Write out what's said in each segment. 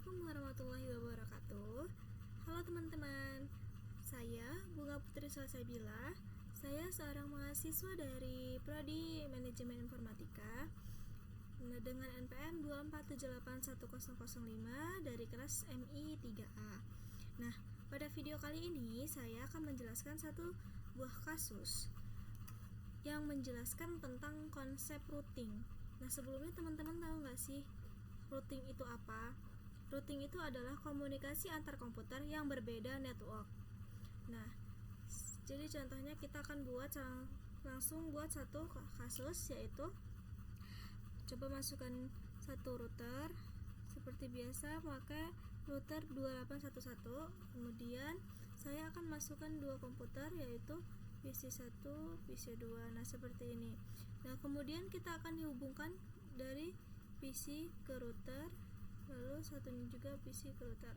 Assalamualaikum warahmatullahi wabarakatuh. Halo teman-teman, saya Bunga Putri Salsabila. Saya seorang mahasiswa dari Prodi Manajemen Informatika dengan NPM 247810005 dari kelas MI 3A. Nah, pada video kali ini saya akan menjelaskan satu buah kasus yang menjelaskan tentang konsep routing. Nah, sebelumnya teman-teman tahu nggak sih routing itu apa? Routing itu adalah komunikasi antar komputer yang berbeda network. Nah, jadi contohnya kita akan langsung buat satu kasus, yaitu coba masukkan satu router seperti biasa pakai router 2811. Kemudian saya akan masukkan dua komputer, yaitu PC1, PC2. Nah, seperti ini. Nah, kemudian kita akan dihubungkan dari PC ke router, lalu satunya juga PC ke router.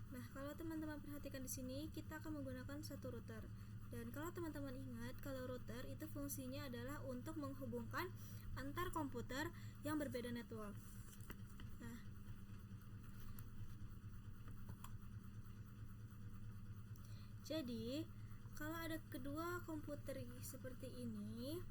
Nah, kalau teman-teman perhatikan di sini, kita akan menggunakan satu router. Dan kalau teman-teman ingat, kalau router itu fungsinya adalah untuk menghubungkan antar komputer yang berbeda network. Nah, jadi kalau ada kedua komputer seperti ini,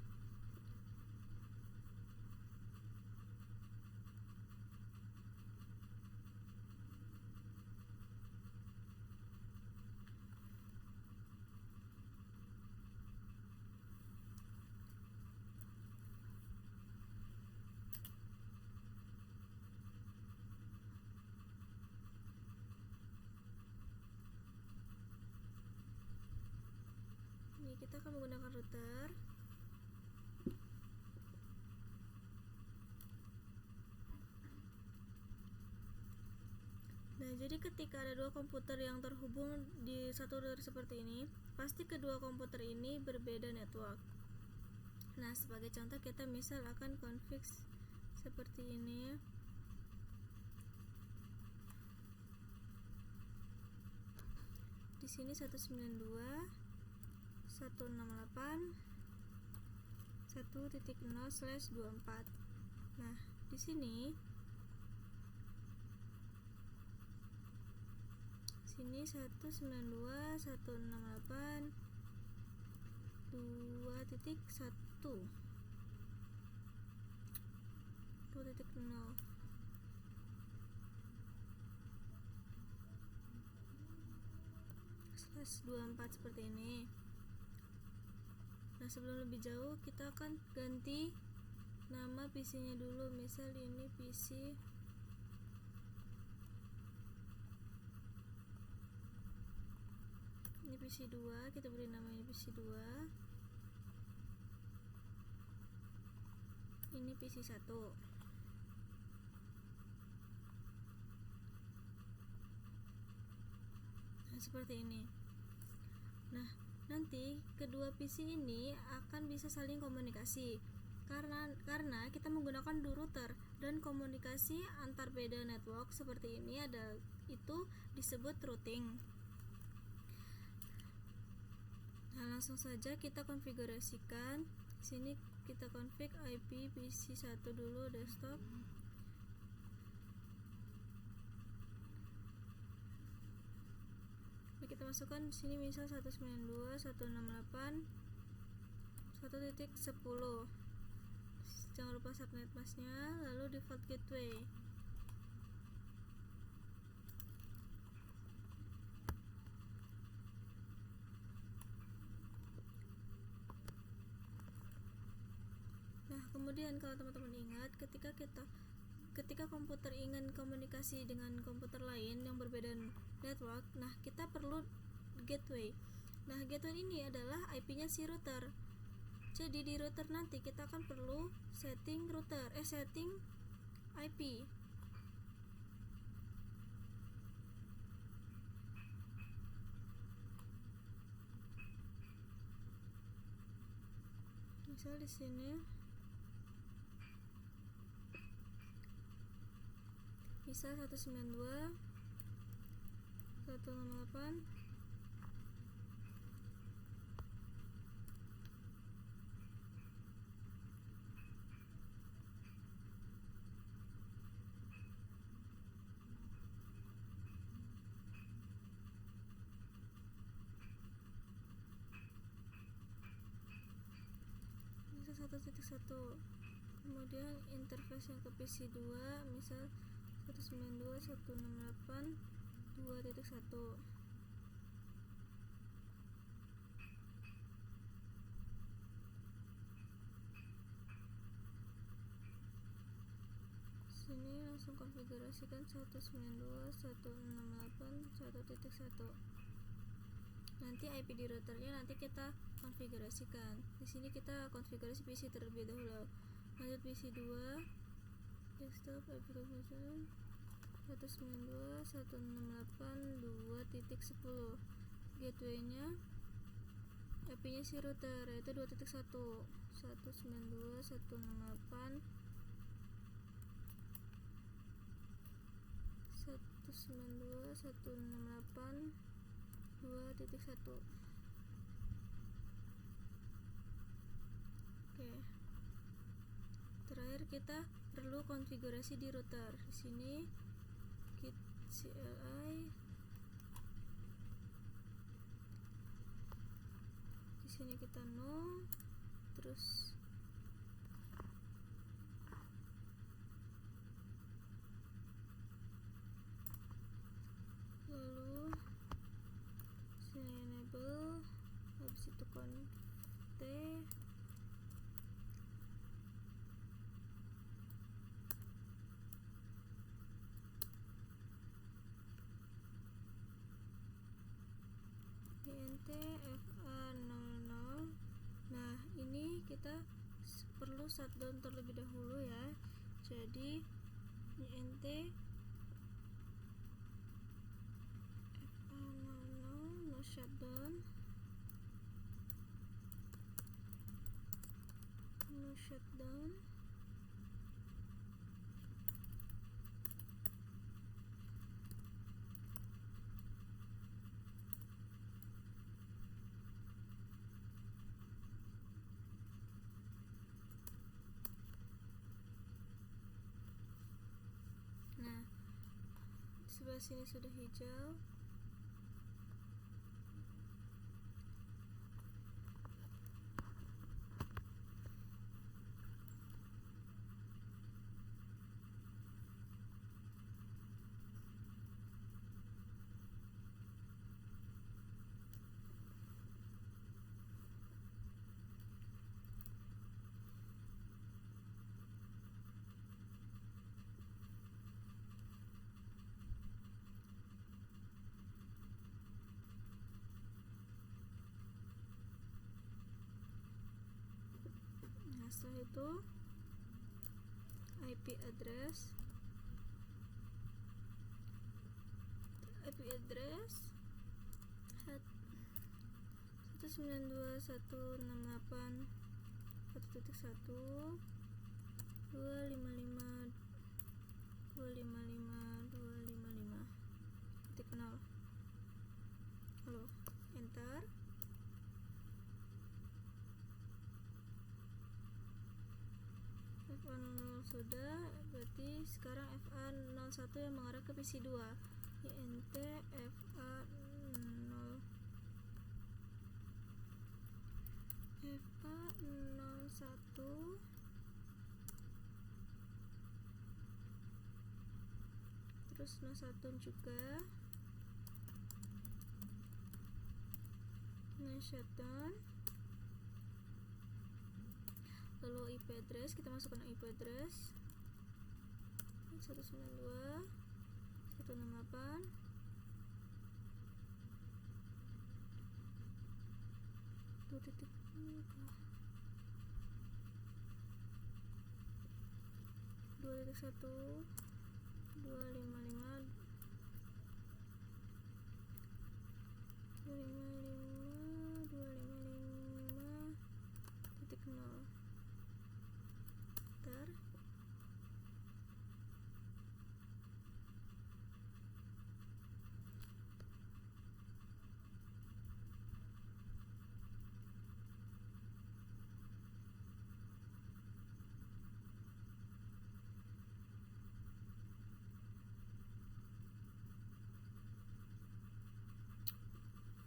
ini kita akan menggunakan router. Nah, jadi ketika ada dua komputer yang terhubung di satu router seperti ini, pasti kedua komputer ini berbeda network. Nah, sebagai contoh kita misal akan config seperti ini. Di sini 192.168.1.0/24. Nah, di sini 192.168.2.1 2.0 /24 seperti ini. Nah, sebelum lebih jauh kita akan ganti nama PC-nya dulu. Misal ini PC ini PC2, kita beri namanya PC2. Ini PC1. Nah, seperti ini. Nah, nanti kedua PC ini akan bisa saling komunikasi karena kita menggunakan dua router, dan komunikasi antar beda network seperti ini itu disebut routing. Nah, langsung saja kita konfigurasikan. Di sini kita config IP PC1 dulu, desktop. Kita masukkan di sini misal 192.168.1.10. Jangan lupa subnet masknya, lalu default gateway. Nah, kemudian kalau teman-teman ingat, ketika komputer ingin komunikasi dengan komputer lain yang berbeda network, nah kita perlu gateway. Nah, gateway ini adalah IP-nya si router. Jadi di router nanti kita akan perlu setting IP. Misal di sini bisa 192.168. 1.1. Kemudian interface yang ke PC2 misal 192.168.2.1. Sini langsung konfigurasikan 192.168.1.1. Nanti IP di routernya nanti kita konfigurasikan. Di sini kita konfigurasi PC terlebih dahulu. Lanjut PC2, desktop IP configuration 192.168.2.10. Gateway-nya IP-nya si router yaitu 2.1. 192.168.2.1. Oke. Terakhir kita perlu konfigurasi di router. Di sini git CLI. Di sini kita no, terus lalu sini enable, habis itu conte, int fa00. Nah, ini kita perlu shutdown terlebih dahulu ya. Jadi int fa00 no shutdown, Nah, sebelah sini sudah hijau. Setelah itu IP address 192.168.1.1 255.255.255.0. Halo, enter. FA00 sudah, berarti sekarang FA01 yang mengarah ke PC2. int FA01 terus 01 juga, nah shutdown. Lalu IP address, kita masukkan IP address 192.168 2.1 255.255.0. Enter.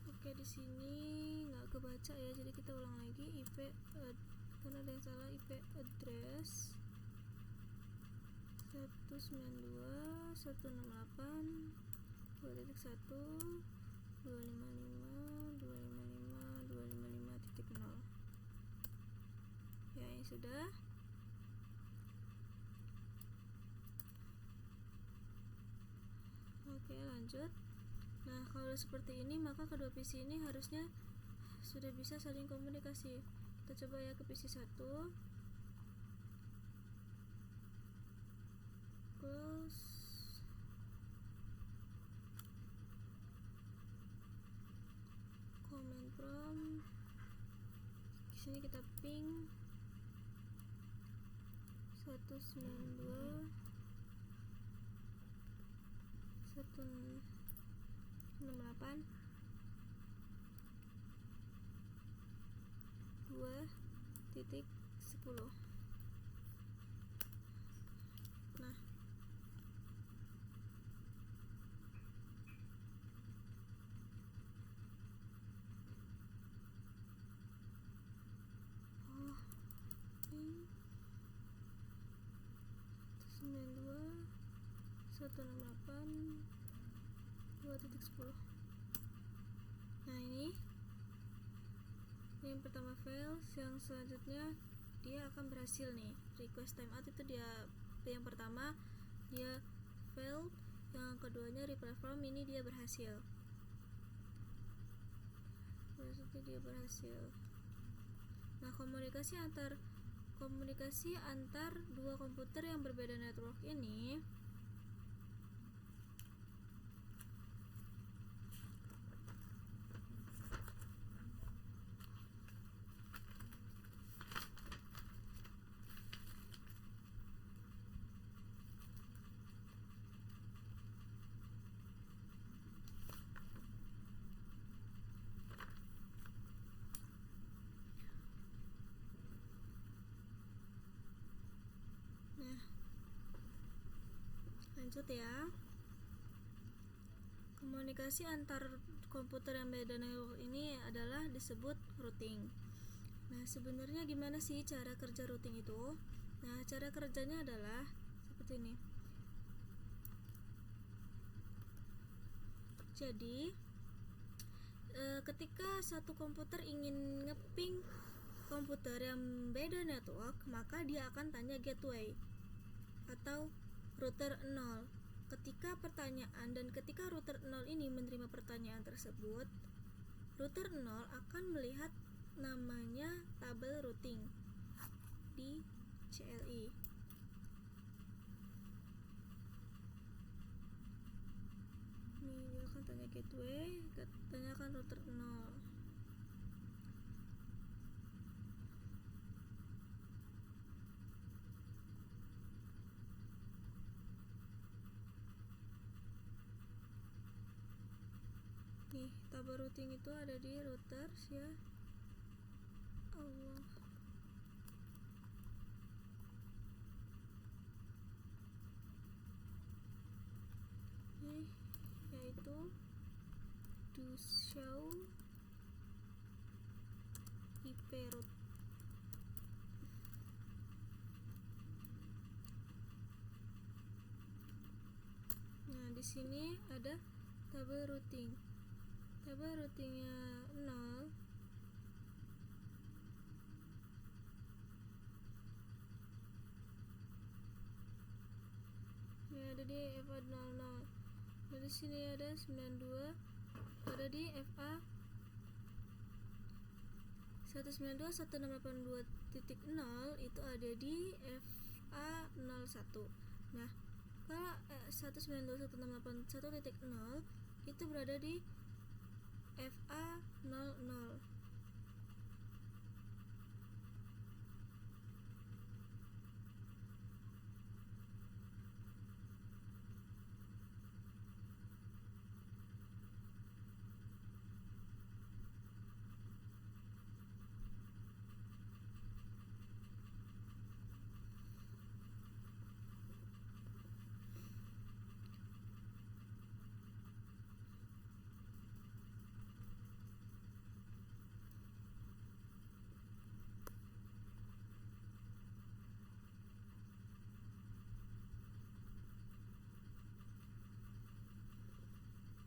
Oke, di sini nggak kebaca ya, jadi kita ulang lagi IP karena ada yang salah. IP address 192.168.255.255.255.255.0. Ya, ini sudah. Oke, lanjut. Nah, kalau seperti ini maka kedua PC ini harusnya sudah bisa saling komunikasi. Kita coba ya ke PC 1. Close. Command prompt. Di sini kita ping 192.168.2.10. Nah, ini 192.168.2.10. Nah, ini yang pertama fail, yang selanjutnya dia akan berhasil nih. Request timeout itu dia yang pertama dia fail, yang keduanya reply from ini dia berhasil. Berarti dia berhasil. Nah, komunikasi antar dua komputer yang berbeda network ini lanjut ya. Komunikasi antar komputer yang beda network ini adalah disebut routing. Nah, sebenarnya gimana sih cara kerja routing itu? Nah, cara kerjanya adalah seperti ini. Jadi, ketika satu komputer ingin ngeping komputer yang beda network, maka dia akan tanya gateway atau router 0. Ketika router 0 ini menerima pertanyaan tersebut, router 0 akan melihat namanya tabel routing di CLI. Ini dia akan tanya gateway, tanyakan router 0. Nih, tabel routing itu ada di router ya. Allah. Nih, yaitu do show IP route. Nah, di sini ada tabel routing. Tabel routingnya 0. Ini ada di FA00. Nah, di sini ada 92, ada di FA 192.168.2.0 itu ada di FA01. Nah, kalau 192.168.1.0 itu berada di FA00.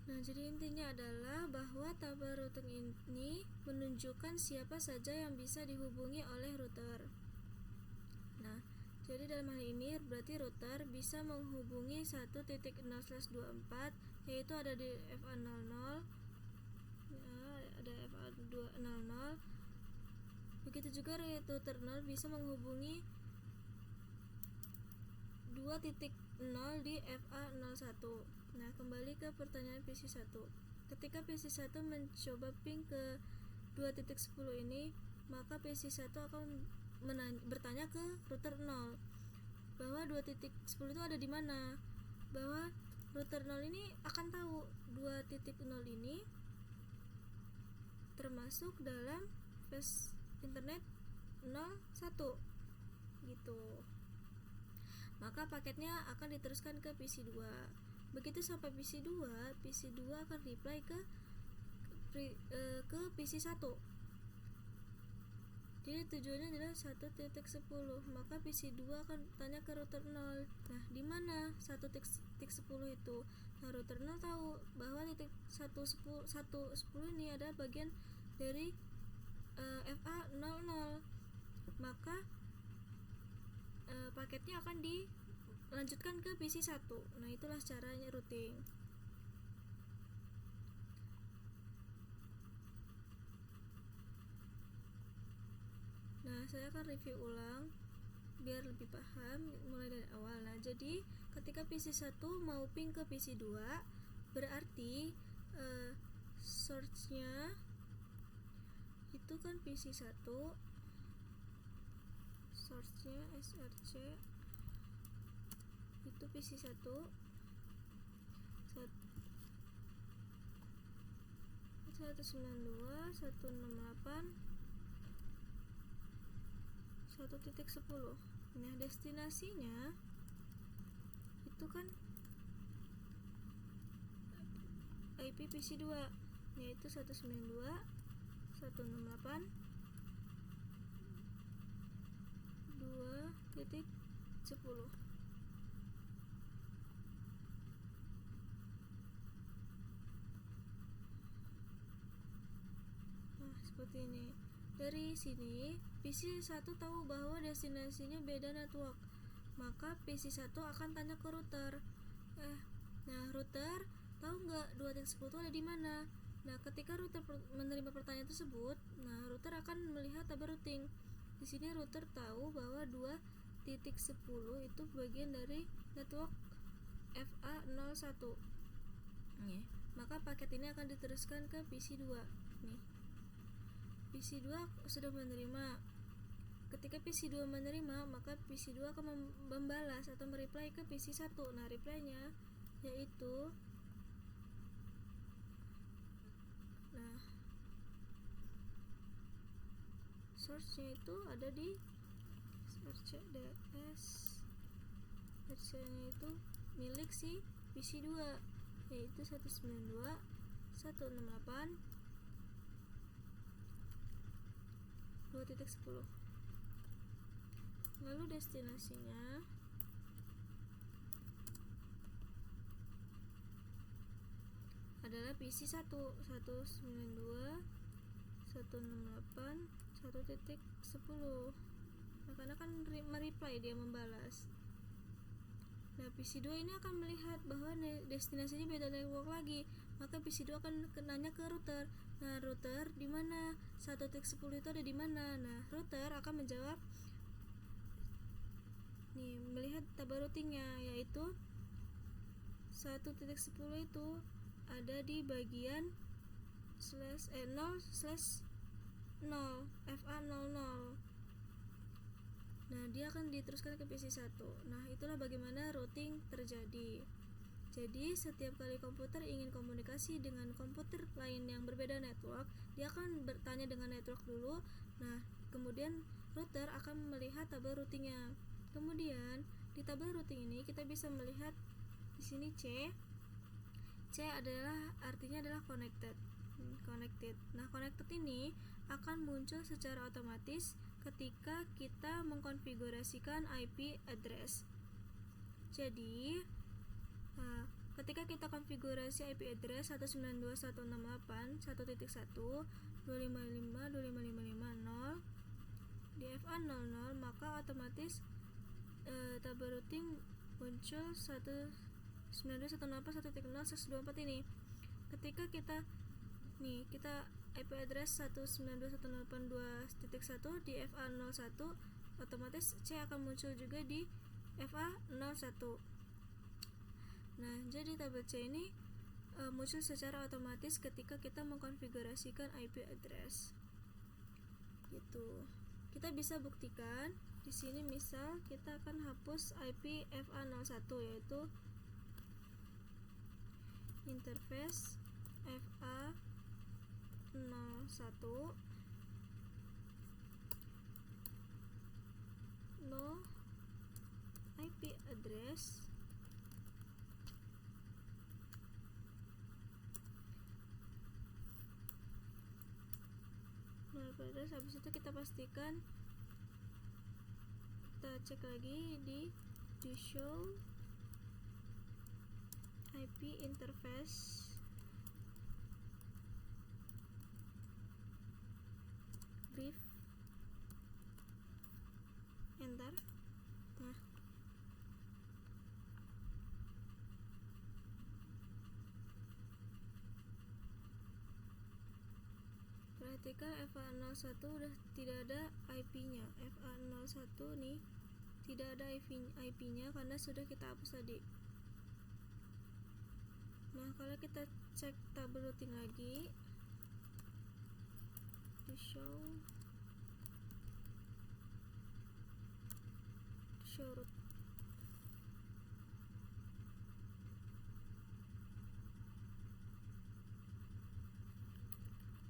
Nah, jadi intinya adalah bahwa tabel routing ini menunjukkan siapa saja yang bisa dihubungi oleh router. Nah, jadi dalam hal ini berarti router bisa menghubungi 1.0/24, yaitu ada di FA00, ya, ada FA200. Begitu juga router 0 bisa menghubungi 2.0 di FA01. Nah, kembali ke pertanyaan PC1. Ketika PC1 mencoba ping ke 2.10 ini, maka PC1 akan bertanya ke router 0 bahwa 2.10 itu ada di mana. Bahwa router 0 ini akan tahu 2.0 ini termasuk dalam flash internet 01 gitu. Maka paketnya akan diteruskan ke PC2. Begitu sampai PC2 akan reply ke PC1. Jadi tujuannya adalah 1.10. Maka PC2 akan tanya ke router 0. Nah, di mana 1.10 itu? Nah, router 0 tahu bahwa titik 1.10 ini ada bagian dari FA00. Maka paketnya akan dilanjutkan ke PC1. Nah, itulah caranya routing. Nah, saya akan review ulang biar lebih paham mulai dari awal. Nah, jadi ketika PC1 mau ping ke PC2, berarti source-nya itu kan PC1, source-nya src itu PC1 192.168.1.10. Nah, destinasinya itu kan IP PC2 yaitu 192.168.2.10. Seperti ini. Dari sini PC1 tahu bahwa destinasinya beda network, maka PC1 akan tanya ke router. Nah, router tahu nggak 2.10 itu ada di mana? Nah, ketika router menerima pertanyaan tersebut, nah router akan melihat tabel routing. Di sini router tahu bahwa 2.10 itu bagian dari network FA01. Nih, maka paket ini akan diteruskan ke PC2. Nih, PC2 sudah menerima. Ketika PC2 menerima, maka PC2 akan membalas atau mereply ke PC1. Nah, reply-nya yaitu source-nya itu ada di srcds. Source-nya itu milik si PC2 yaitu 192.168.2.10. Lalu destinasinya adalah PC1 192.168.1.10. Nah, karena kan mereply, dia membalas. Nah, PC2 ini akan melihat bahwa destinasinya beda network lagi, maka PC2 akan nanya ke router. Nah, router di mana? 1.10 itu ada di mana? Nah, router akan menjawab nih, melihat tabel routingnya yaitu 1.10 itu ada di bagian /0/0 FA00. Nah, dia akan diteruskan ke PC1. Nah, itulah bagaimana routing terjadi. Jadi, setiap kali komputer ingin komunikasi dengan komputer lain yang berbeda network, dia akan bertanya dengan network dulu. Nah, kemudian router akan melihat tabel routingnya. Kemudian, di tabel routing ini kita bisa melihat di sini C adalah artinya adalah connected. Nah, connected ini akan muncul secara otomatis ketika kita mengkonfigurasikan IP address. Jadi, ketika kita konfigurasi IP address 192.168.1.1.255.255.255.0 di FA00, maka otomatis tabel routing muncul 192.168.1.0/24 ini. Ketika kita IP address 192.168.2.1 di FA01, otomatis C akan muncul juga di FA01. Nah, jadi tabel C ini muncul secara otomatis ketika kita mengkonfigurasikan IP address. Gitu. Kita bisa buktikan di sini, misal kita akan hapus IP FA01, yaitu interface FA01 no IP address habis itu kita pastikan, kita cek lagi di show IP interface brief, enter. Nah, perhatikan FA01 udah tidak ada IP-nya. FA01 nih tidak ada IP-nya karena sudah kita hapus tadi. Nah, kalau kita cek tabel routing lagi, di show root,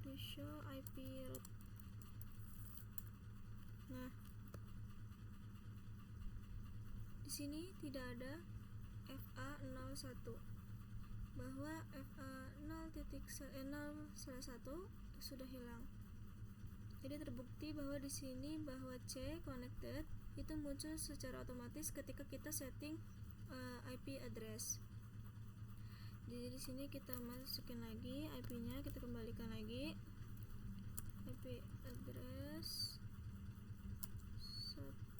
di show IP root. Nah, di sini tidak ada FA01, bahwa FA0.0/1 sudah hilang. Jadi terbukti bahwa di sini bahwa C connected itu muncul secara otomatis ketika kita setting IP address. Jadi di sini kita masukin lagi IP-nya, kita kembalikan lagi IP address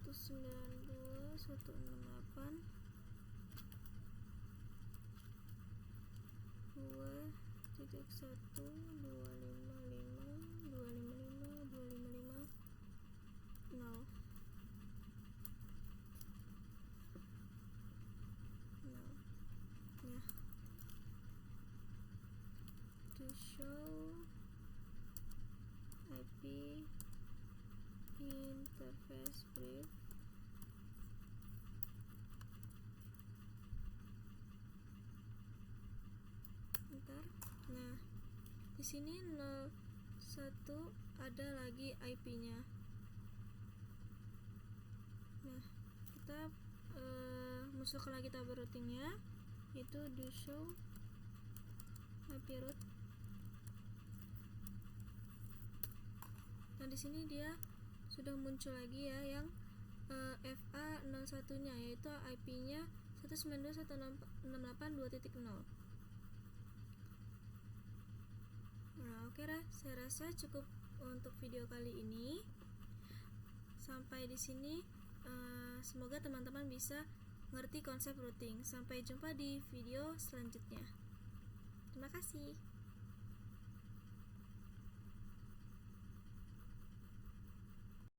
192.168.255.255.255.0. Nah, to show IP interface brief, ntar. Nah, di sini 01 ada lagi IP-nya. Nah, kita masukkan lagi tabel routingnya, yaitu do show IP root. Nah, di sini dia sudah muncul lagi ya yang FA01-nya, yaitu IP-nya 192.168.2.0. Nah, oke lah, saya rasa cukup untuk video kali ini. Sampai di sini, semoga teman-teman bisa ngerti konsep routing. Sampai jumpa di video selanjutnya. Terima kasih.